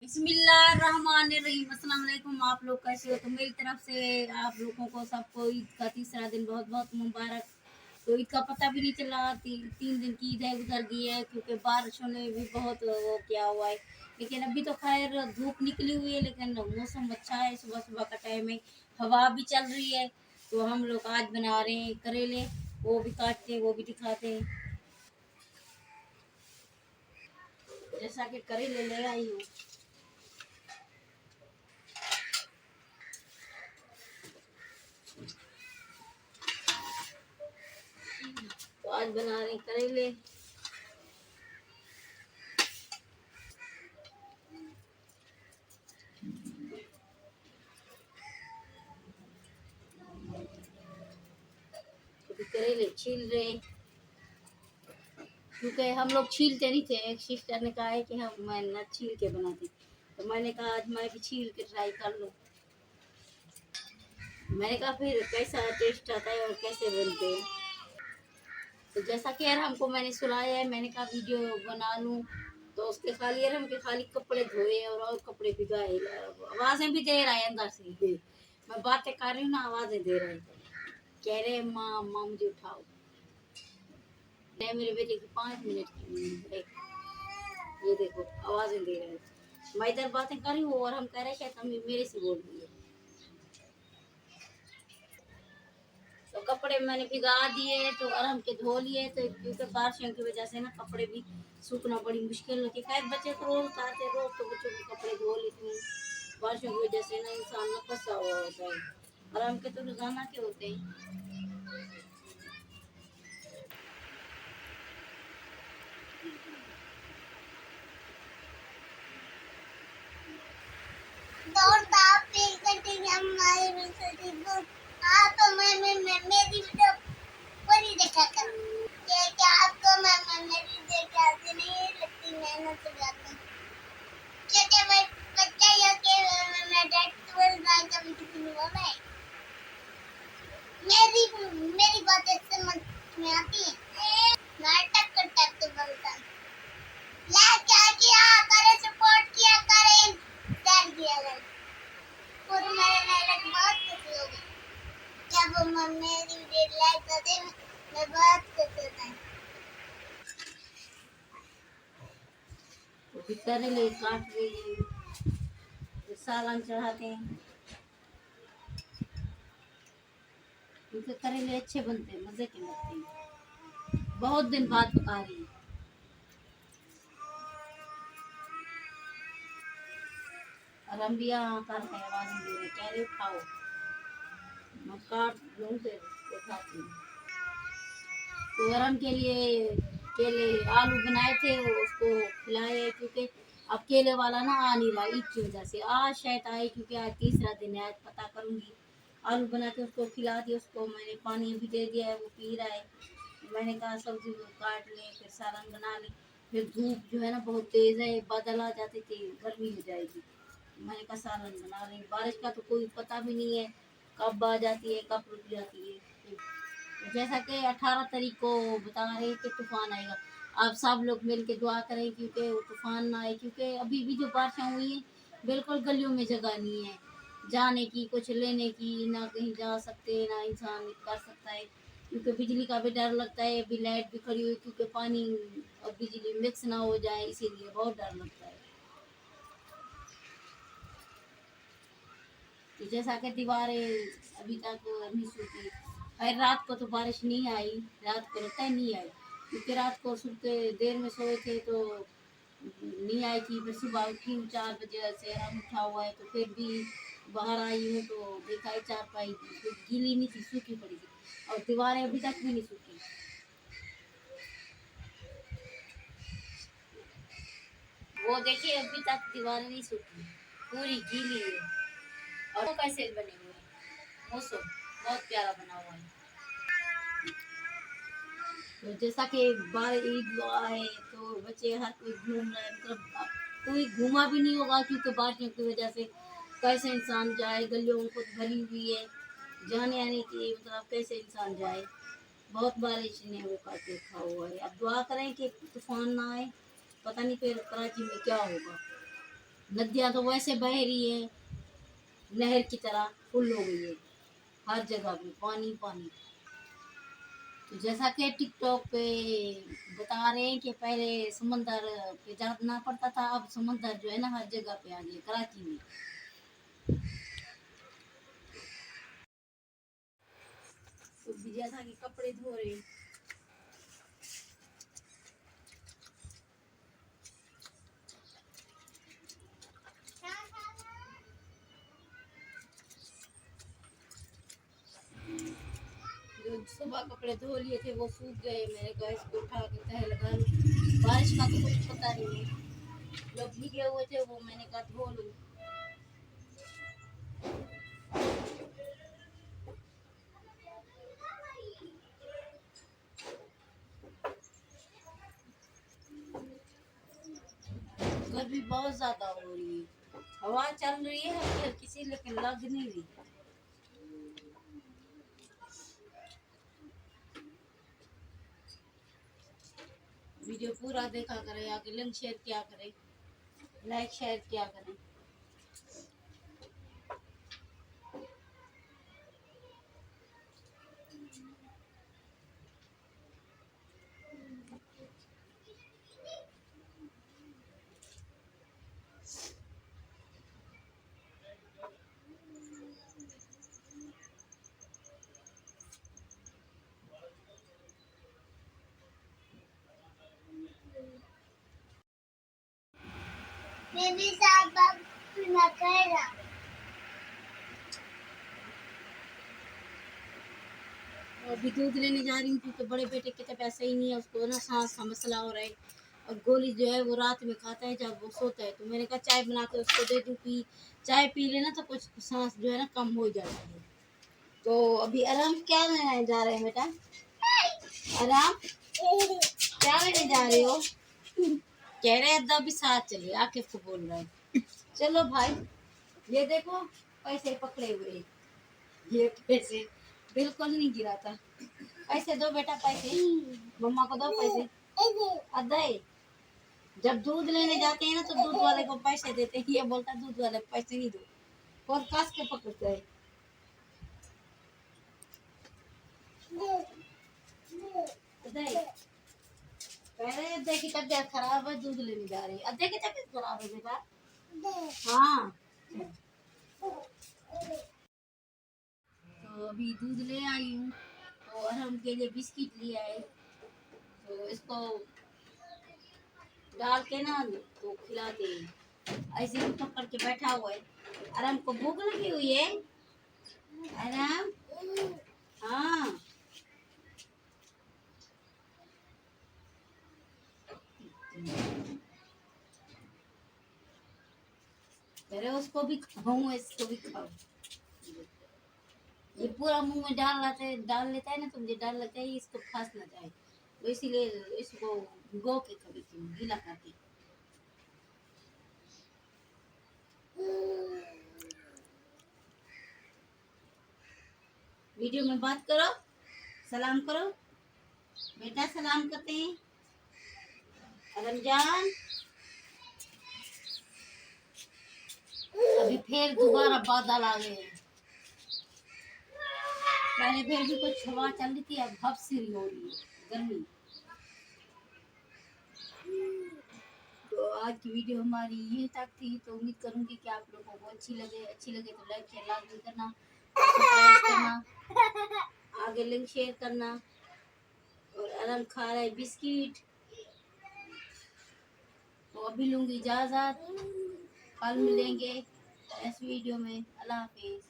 बिस्मिल्लाहिर्रहमानिर्रहीम। अस्सलाम वालेकुम। आप लोग कैसे हो? तो मेरी तरफ से आप लोगों को सबको ईद का तीसरा दिन बहुत बहुत मुबारक। तो ईद का पता भी नहीं चला, 3 दिन की ईद है गुजर गई है, क्योंकि बारिशों ने भी बहुत वो किया हुआ है। लेकिन अभी तो खैर धूप निकली हुई है, लेकिन मौसम अच्छा है। सुबह सुबह का टाइम है, हवा भी चल रही है। तो हम लोग आज बना रहे हैं करेले, वो भी काटते हैं, वो भी दिखाते हैं। जैसा कि करेले ले आई हूँ। तो आज बना रहे हैं करेले। अभी करेले छील रहे हैं, क्योंकि हम लोग छीलते नहीं थे। एक सिस्टर ने कहा है कि हम मैं न छील के बनाती, तो मैंने कहा आज मैं भी छील के ट्राई कर लूँ। मैंने कहा फिर कैसा टेस्ट आता है और कैसे बनते हैं। तो जैसा कि यार हमको मैंने सुनाया है, मैंने कहा वीडियो बना लूँ। तो उसके खाली यार हमके खाली कपड़े धोए और कपड़े भिगाए। आवाज़ें भी दे रहा है अंदर से, मैं बातें कर रही हूँ ना, आवाज़ें दे रहा है। कह रहे माँ माँ मुझे उठाओ। नहीं, मेरे बेटे की 5 मिनट की ब्रेक। ये देखो आवाज़ें दे रहे हैं। मैं इधर बातें कर रही हूँ और हम कह रहे हैं शायद हम मेरे से बोल रही है। तो कपड़े मैंने भिगा दिए तो आराम के धो लिए। तो क्योंकि बारिशों की वजह से ना कपड़े भी सूखना बड़ी मुश्किल होती है। खैर बच्चे तो रोज आते हैं, रोज तो बच्चों के कपड़े धो लेती हूँ। बारिशों की वजह से ना इंसान ना फंसा हुआ होता है। आराम के तो रोजाना के होते हैं। दौड़ता फिर कटिंग हमारे में से दूर। आप मैं मेरी वीडियो पूरी देखा करो। क्या आपको मैं मेरी देखा से नहीं लगती मेहनत से जाती। क्या मैं बच्चा या के मैं डेट 12 बार का भी किसी ने बोला है। मेरी मेरी बातें समझ में आती है। नाटक करता तो बोलता ला क्या किया करे, सपोर्ट किया करें, शेयर किया करें। और मेरे बहुत खुशी होगी जब मेरी वीडियो लाइक कर दे। मैं बहुत खुश होता हूँ। तो करेले काट रही है, तो सालन चढ़ाते हैं। क्योंकि करेले अच्छे बनते हैं, मजे के लगते हैं। बहुत दिन बाद पका रही है। और हम भी यहाँ कर रहे हैं, आवाज दे रहे, कह रहे खाओ। मैं काट लूँ फिर उठाती हूँ। तो गरम के लिए केले आलू बनाए थे, उसको खिलाए। क्योंकि अब केले वाला ना आ नहीं रहा ईद की वजह से। आज शायद आए, क्योंकि आज तीसरा दिन है। आज पता करूंगी। आलू बना के उसको खिला दिया। उसको मैंने पानी भी दे दिया है, वो पी रहा है। मैंने कहा सब्जी को काट लें, फिर सालन बना लें। फिर धूप जो है ना बहुत तेज है, बादल आ जाते थे, गर्मी हो जाएगी। मैंने कहा सालन बना लें। बारिश का तो कोई पता भी नहीं है, कब आ जाती है कब रुक जाती है। जैसा कि 18 तारीख को बता रहे कि तूफान आएगा। आप सब लोग मिल के दुआ करें, क्योंकि वो तूफान ना आए। क्योंकि अभी भी जो बारिशें हुई हैं, बिल्कुल गलियों में जगह नहीं है जाने की, कुछ लेने की। ना कहीं जा सकते, ना इंसान कर सकता है। क्योंकि बिजली का भी डर लगता है। अभी लाइट भी खड़ी हुई, क्योंकि पानी और बिजली मिक्स ना हो जाए, इसीलिए बहुत डर लगता है। तो जैसा कि दीवारें अभी तक नहीं सूखी। खैर रात को तो बारिश नहीं आई, रात को लगता है नहीं आई। क्योंकि रात को सोते देर में सोए थे तो नहीं आई थी। फिर सुबह उठी हूँ 4 बजे से, हम उठा हुआ है। तो फिर भी बाहर आई हूँ तो देखा है चारपाई फिर गीली नहीं थी, सूखी पड़ी थी। और दीवारें अभी तक भी नहीं सूखी। वो देखिए अभी तक दीवारें नहीं सूखी, पूरी गीली है। और वो कैसे बने हुए हैं, मौसम बहुत प्यारा बना हुआ है। तो जैसा कि बार ईद हुआ है, तो बच्चे हर कोई घूम रहे हैं। मतलब अब कोई घूमा भी नहीं होगा, क्योंकि बारिशों की वजह से कैसे इंसान जाए। गलियों को तो भरी हुई है, जाने आने की मतलब कैसे इंसान जाए। बहुत बारिश ने वो कर देखा हुआ है। अब दुआ करें कि तूफान ना आए। पता नहीं फिर कराची में क्या होगा। नदियां तो वैसे बह रही है, नहर की तरह फुल हो गई है, हर जगह में पानी पानी। तो जैसा कि टिकटॉक पे बता रहे हैं कि पहले समंदर पे जाना पड़ता था, अब समंदर जो है ना हर जगह पे आ गया कराची में। तो जैसा कि कपड़े धो रहे हैं, जो सुबह कपड़े धो लिए थे वो सूख गए, मैंने कहा इसको उठा के तह लगा लूं। बारिश का तो कुछ पता नहीं है, जो भीगे हुए थे वो मैंने कहा धो लूं। गर्मी बहुत ज्यादा हो रही है, हवा चल रही है हल्की हल्की सी, लेकिन लग नहीं रही। वीडियो पूरा देखा करें, आगे लिंक शेयर किया करें, लाइक शेयर किया करें। Baby साहब ना करेगा। अभी दूध लेने जा रही हूँ क्योंकि बड़े बेटे की तबीयत सही नहीं है, उसको ना सांस का मसला हो रहा है, और गोली जो है वो रात में खाता है जब वो सोता है। तो मैंने कहा चाय बना के उसको दे दूँ, पी चाय पी लेना तो कुछ सांस जो है ना कम हो जाती है। तो अभी आराम क्या लेने जा रहे हैं बेटा? आराम क्या लेने जा रहे हो? कह रहे हैं अभी साथ चलिए, आके को बोल रहा है चलो भाई। ये देखो पैसे पकड़े हुए, ये पैसे बिल्कुल नहीं गिरा था। पैसे दो बेटा, पैसे मम्मा को दो पैसे। अदय जब दूध लेने जाते हैं ना तो दूध वाले को पैसे देते हैं, ये बोलता है दूध वाले को पैसे नहीं दो, और कस के पकड़ते हैं। अदय कह रहे हैं अदय की तबीयत खराब है, दूध लेने जा रही है। अदय की तबीयत खराब है बेटा? हाँ। तो अभी दूध ले आई हूँ, तो अरहम के लिए बिस्किट लिया है, तो इसको डाल के ना तो खिलाते हैं। ऐसे ही पकड़ के बैठा हुआ है। अरहम को भूख लगी हुई है। अरहम हाँ, अरे उसको भी खाऊं, इसको भी खाऊं। ये पूरा मुंह में डाल लेता है ना, तो मुझे डर लगता है इसको फंस ना जाए, तो इसीलिए इसको भिगो के कभी गीला करती। वीडियो में बात करो, सलाम करो बेटा, सलाम करते हैं रमजान। अभी फिर दोबारा बादल आ गए हैं, पहले फिर भी कुछ हवा चल रही थी, अब भाप सी हो रही है गर्मी। तो आज की वीडियो हमारी यही तक थी, तो उम्मीद करूंगी कि आप लोगों को अच्छी लगे तो लाइक शेयर लाजमी करना, सब्सक्राइब करना, आगे लिंक शेयर करना। और आराम खा रहा है बिस्किट, तो अभी लूंगी इजाज़त, कल मिलेंगे इस वीडियो में। अल्लाह हाफिज़।